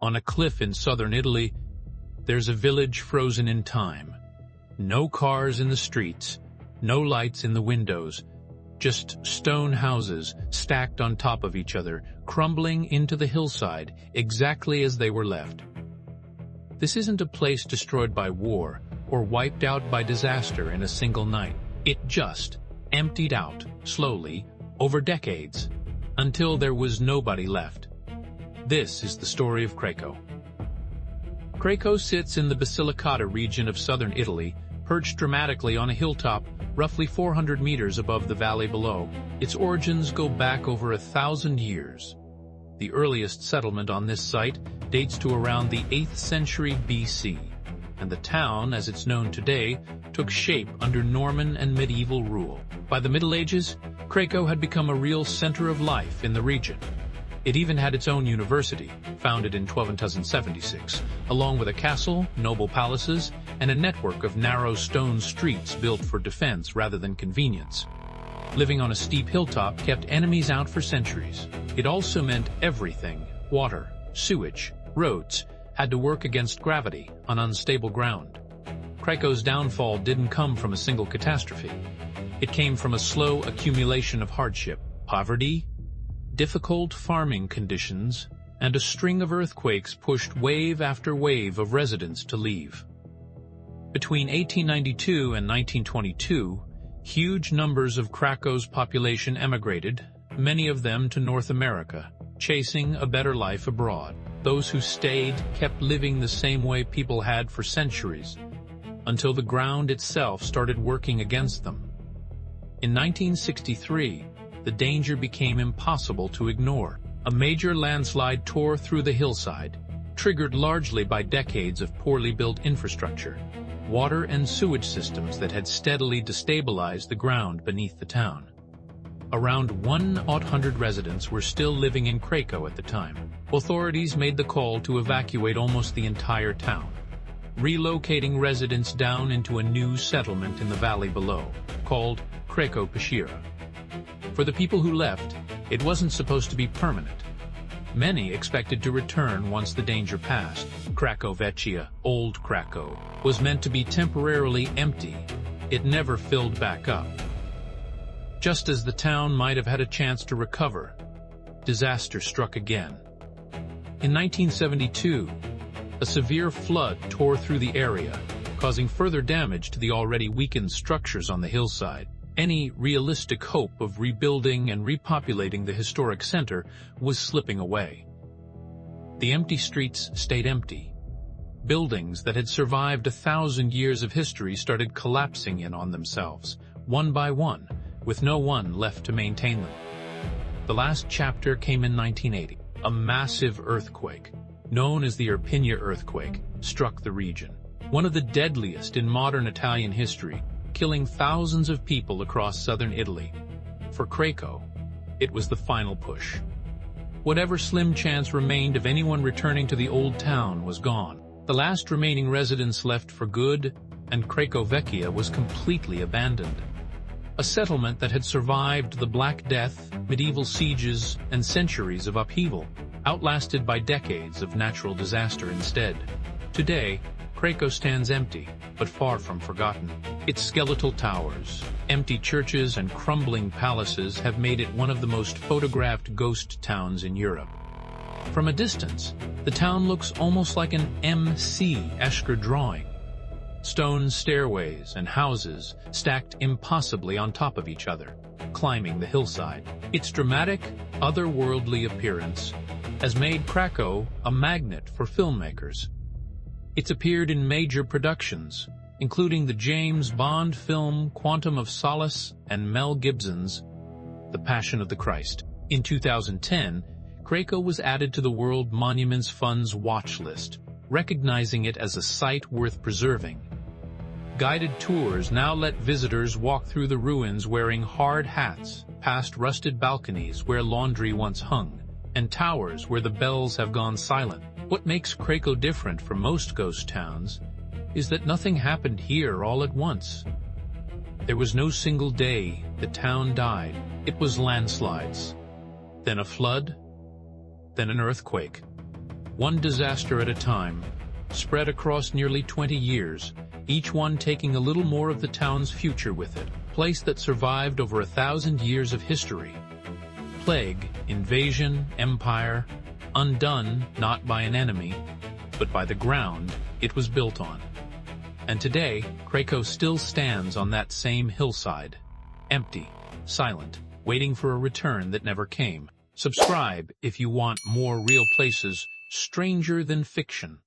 On a cliff in southern Italy, there's a village frozen in time. No cars in the streets, no lights in the windows, just stone houses stacked on top of each other, crumbling into the hillside exactly as they were left. This isn't a place destroyed by war or wiped out by disaster in a single night. It just emptied out, slowly, over decades, until there was nobody left. This is the story of Craco. Craco sits in the Basilicata region of southern Italy, perched dramatically on a hilltop roughly 400 meters above the valley below. Its origins go back over 1,000 years. The earliest settlement on this site dates to around the 8th century BC, and the town, as it's known today, took shape under Norman and medieval rule. By the Middle Ages, Craco had become a real center of life in the region. It even had its own university, founded in 1276, along with a castle, noble palaces, and a network of narrow stone streets built for defense rather than convenience. Living on a steep hilltop kept enemies out for centuries. It also meant everything, water, sewage, roads, had to work against gravity on unstable ground. Craco's downfall didn't come from a single catastrophe. It came from a slow accumulation of hardship, poverty, difficult farming conditions, and a string of earthquakes pushed wave after wave of residents to leave. Between 1892 and 1922, huge numbers of Craco's population emigrated, many of them to North America, chasing a better life abroad. Those who stayed kept living the same way people had for centuries, until the ground itself started working against them. In 1963, the danger became impossible to ignore. A major landslide tore through the hillside, triggered largely by decades of poorly built infrastructure, water and sewage systems that had steadily destabilized the ground beneath the town. Around 100 residents were still living in Craco at the time. Authorities made the call to evacuate almost the entire town, relocating residents down into a new settlement in the valley below, called Craco Today. For the people who left, it wasn't supposed to be permanent. Many expected to return once the danger passed. Craco Vecchia, Old Craco, was meant to be temporarily empty. It never filled back up. Just as the town might have had a chance to recover, disaster struck again. In 1972, a severe flood tore through the area, causing further damage to the already weakened structures on the hillside. Any realistic hope of rebuilding and repopulating the historic center was slipping away. The empty streets stayed empty. Buildings that had survived 1,000 years of history started collapsing in on themselves, one by one, with no one left to maintain them. The last chapter came in 1980. A massive earthquake, known as the Irpinia earthquake, struck the region, one of the deadliest in modern Italian history, killing thousands of people across southern Italy. For Craco, it was the final push. Whatever slim chance remained of anyone returning to the old town was gone. The last remaining residents left for good, and Craco Vecchia was completely abandoned. A settlement that had survived the Black Death, medieval sieges, and centuries of upheaval, outlasted by decades of natural disaster instead. Today, Craco stands empty, but far from forgotten. Its skeletal towers, empty churches, and crumbling palaces have made it one of the most photographed ghost towns in Europe. From a distance, the town looks almost like an M.C. Escher drawing. Stone stairways and houses stacked impossibly on top of each other, climbing the hillside. Its dramatic, otherworldly appearance has made Craco a magnet for filmmakers. It's appeared in major productions, including the James Bond film Quantum of Solace and Mel Gibson's The Passion of the Christ. In 2010, Craco was added to the World Monuments Fund's watch list, recognizing it as a site worth preserving. Guided tours now let visitors walk through the ruins wearing hard hats, past rusted balconies where laundry once hung, and towers where the bells have gone silent. What makes Craco different from most ghost towns is that nothing happened here all at once. There was no single day the town died. It was landslides, then a flood, then an earthquake, one disaster at a time, spread across nearly 20 years, each one taking a little more of the town's future with it. Place that survived over 1,000 years of history. Plague, invasion, empire, undone not by an enemy, but by the ground it was built on. And today, Craco still stands on that same hillside, empty, silent, waiting for a return that never came. Subscribe if you want more real places stranger than fiction.